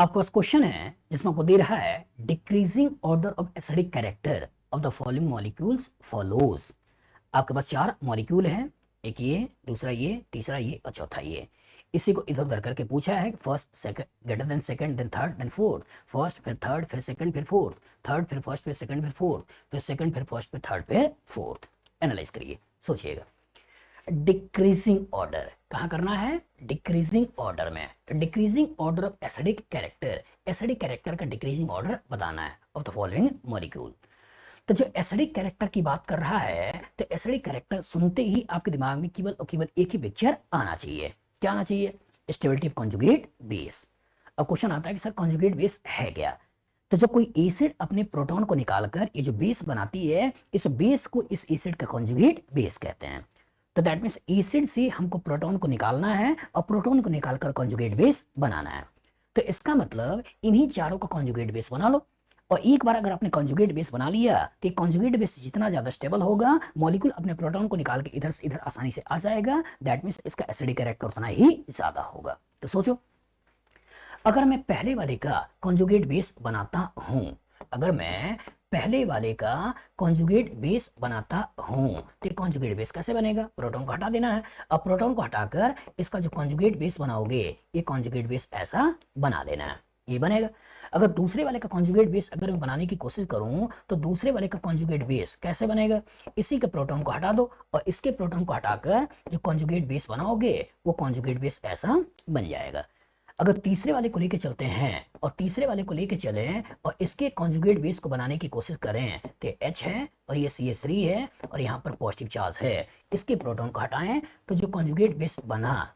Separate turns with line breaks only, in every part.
आपके पास क्वेश्चन है जिसमें आपको दे रहा है decreasing order of acidic character of the following molecules follows. आपके पास चार मॉलिक्यूल हैं, एक ये, दूसरा ये, तीसरा ये और चौथा ये। इसी को इधर उधर करके पूछा है, first second greater than second than third than fourth, first फिर थर्ड फिर सेकंड फिर फोर्थ, थर्ड फिर फर्स्ट फिर सेकंड फिर फोर्थ, फिर सेकंड फिर फर्स्ट फिर थर्ड फिर फोर्थ। एनालाइज करिए, सोचिएगा। डिक्रीजिंग ऑर्डर कहाँ करना है? डिक्रीजिंग ऑर्डर में। तो decreasing order of acidic character, acidic character का डिक्रीजिंग ऑर्डर बताना है ऑफ द फॉलोइंग मॉलिक्यूल। तो जो एसिडिक कैरेक्टर की बात कर रहा है, तो एसिडिक कैरेक्टर सुनते ही आपके दिमाग में केवल और केवल एक ही पिक्चर आना चाहिए। क्या आना चाहिए? Stability of conjugate base. अब क्वेश्चन आता है कि सर कॉन्जुगेट बेस है क्या? तो जब कोई एसिड अपने प्रोटॉन को निकालकर ये जो बेस बनाती है, इस बेस को इस एसिड का कॉन्जुगेट बेस कहते हैं। तो दैट मीन्स एसिड से हमको प्रोटॉन को निकालना है और प्रोटॉन को निकालकर कॉन्जुगेट बेस बनाना है। तो इसका मतलब इन्हीं चारों का कॉन्जुगेट बेस बना लो। और एक बार अगर आपने कॉन्जुगेट बेस बना लिया तो कॉन्जुगेट बेस जितना ज्यादा स्टेबल होगा, मॉलिक्यूल अपने प्रोटॉन को निकाल के इधर से इधर आसानी से आ जाएगा। दैट मीन्स इसका एसिडिक कैरेक्टर उतना ही ज्यादा होगा। तो सोचो, अगर मैं पहले वाले का कॉन्जुगेट बेस बनाता हूं, अगर मैं पहले वाले का कॉन्जुगेट बेस बनाता हूं, तो कॉन्जुगेट बेस कैसे बनेगा? प्रोटॉन को हटा देना है। अब प्रोटॉन को हटाकर इसका जो कॉन्जुगेट बेस बनाओगे, ये कॉन्जुगेट बेस ऐसा बना लेना है, ये बनेगा। अगर दूसरे वाले का कॉन्जुगेट बेस अगर मैं बनाने की कोशिश करूं, तो दूसरे वाले का कॉन्जुगेट बेस कैसे बनेगा? इसी के प्रोटॉन को हटा दो और इसके प्रोटॉन को हटाकर जो कॉन्जुगेट बेस बनाओगे, वो कॉन्जुगेट बेस ऐसा बन जाएगा। अगर तीसरे वाले को लेके चलते हैं और तीसरे वाले को लेके चले और इसके कॉन्जुगेट बेस को बनाने की कोशिश करें, तो H है और ये CH3 है और यहाँ पर पॉजिटिव चार्ज है, इसके प्रोटॉन को हटाएं तो जो कॉन्जुगेट बेस बना,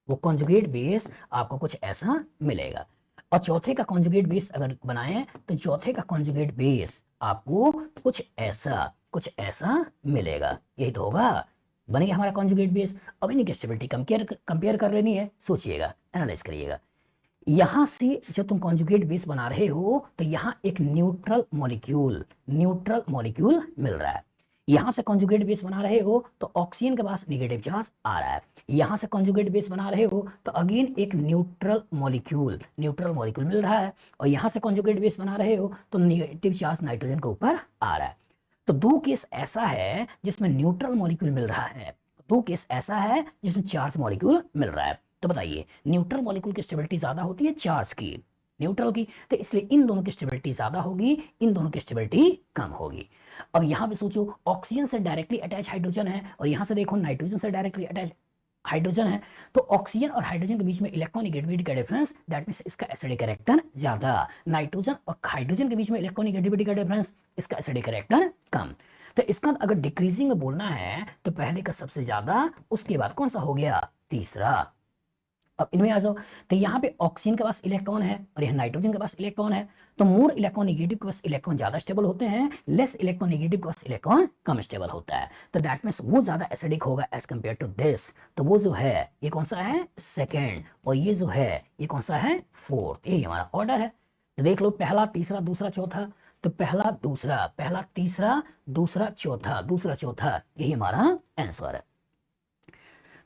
वो कॉन्जुगेट बेस आपको कुछ ऐसा मिलेगा। और चौथे का कॉन्जुगेट बेस अगर बनाएं तो चौथे का कॉन्जुगेट बेस आपको कुछ ऐसा मिलेगा। यही तो होगा, बन गया हमारा कॉन्जुगेट बेस। अब इनकी स्टेबिलिटी कंपेयर कर लेनी है। सोचिएगा, एनालाइज करिएगा। यहां से जब तुम कॉन्जुगेट बेस बना रहे हो तो यहां एक न्यूट्रल मॉलिक्यूल मिल रहा है। यहां से कॉन्जुगेट बेस बना रहे हो तो ऑक्सीजन के पास नेगेटिव चार्ज आ रहा है। यहां से कॉन्जुगेट बेस बना रहे हो तो अगेन एक न्यूट्रल मॉलिक्यूल मिल रहा है। और यहां से कॉन्जुगेट बेस बना रहे हो तो नेगेटिव चार्ज नाइट्रोजन के ऊपर आ रहा है। तो दो केस ऐसा है जिसमें न्यूट्रल मॉलिक्यूल मिल रहा है, दो केस ऐसा है जिसमें चार्ज मॉलिक्यूल मिल रहा है। तो बताइए, न्यूट्रल मॉलिक्यूल की स्टेबिलिटी ज्यादा होती है चार्ज की, न्यूट्रल की, तो इसलिए इन दोनों की स्टेबिलिटी ज्यादा होगी, इन दोनों की स्टेबिलिटी कम होगी। अब यहां पे सोचो, ऑक्सीजन से डायरेक्टली अटैच हाइड्रोजन है और यहां से देखो नाइट्रोजन से डायरेक्टली अटैच हाइड्रोजन है। तो ऑक्सीजन और हाइड्रोजन के बीच में इलेक्ट्रोनेगेटिविटी का डिफरेंस, दैट मींस इसका एसिडिक कैरेक्टर ज्यादा। नाइट्रोजन और हाइड्रोजन के बीच में इलेक्ट्रोनेगेटिविटी का डिफरेंस, इसका एसिडिक कैरेक्टर कम। तो इसका अगर डिक्रीजिंग बोलना है तो पहले का सबसे ज्यादा, उसके बाद कौन सा हो गया? तीसरा। अब इनमें आ जाओ, तो यहाँ पे ऑक्सीजन के पास इलेक्ट्रॉन है और यहाँ नाइट्रोजन के पास इलेक्ट्रॉन है। तो मोर इलेक्ट्रोनेगेटिव के पास इलेक्ट्रॉन ज्यादा स्टेबल होते हैं, लेस इलेक्ट्रोनेगेटिव के पास इलेक्ट्रॉन कम स्टेबल होता है। तो दैट मींस वो ज्यादा एसिडिक होगा एज कंपेयर टू दिस। तो वो जो है ये कौन सा है? सेकेंड। और ये जो है ये कौन सा है? फोर्थ। यही हमारा ऑर्डर है। तो देख लो, पहला तीसरा दूसरा चौथा। तो पहला तीसरा दूसरा चौथा, यही हमारा आंसर है।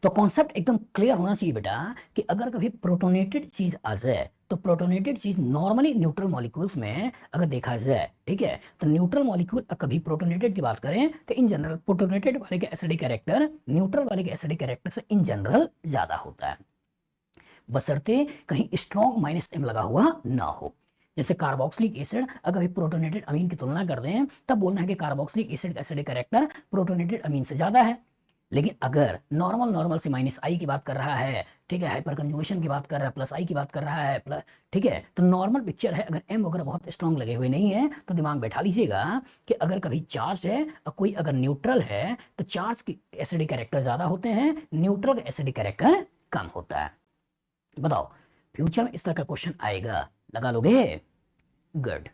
तो कॉन्सेप्ट एकदम क्लियर होना चाहिए बेटा कि अगर कभी प्रोटोनेटेड चीज आ जाए, तो प्रोटोनेटेड चीज नॉर्मली न्यूट्रल मॉलिक्यूल्स में अगर देखा जाए, ठीक है, तो न्यूट्रल मॉलिक्यूल कभी प्रोटोनेटेड की बात करें तो इन जनरल प्रोटोनेटेड वाले के एसिडिक कैरेक्टर न्यूट्रल वाले के एसिडिक कैरेक्टर से इन जनरल ज्यादा होता है, बशर्ते कहीं स्ट्रॉन्ग -M लगा हुआ ना हो। जैसे कार्बोक्सिलिक एसिड अगर प्रोटोनेटेड अमीन की तुलना कर दें, तब बोलना है कि कार्बोक्सिलिक एसिड का एसिडिक कैरेक्टर प्रोटोनेटेड अमीन से ज्यादा है। लेकिन अगर नॉर्मल से -I की बात कर रहा है, ठीक है, हाइपर कंजुगेशन की बात कर रहा है, +I की बात कर रहा है, ठीक है, तो नॉर्मल पिक्चर है। अगर M वगैरह बहुत स्ट्रांग लगे हुए नहीं है तो दिमाग बैठा लीजिएगा कि अगर कभी चार्ज है और कोई अगर न्यूट्रल है तो चार्ज के एसिडिक कैरेक्टर ज्यादा होते हैं, न्यूट्रल का एसिडिक कैरेक्टर कम होता है। बताओ, फ्यूचर में इस तरह का क्वेश्चन आएगा, लगा लोगे? गुड।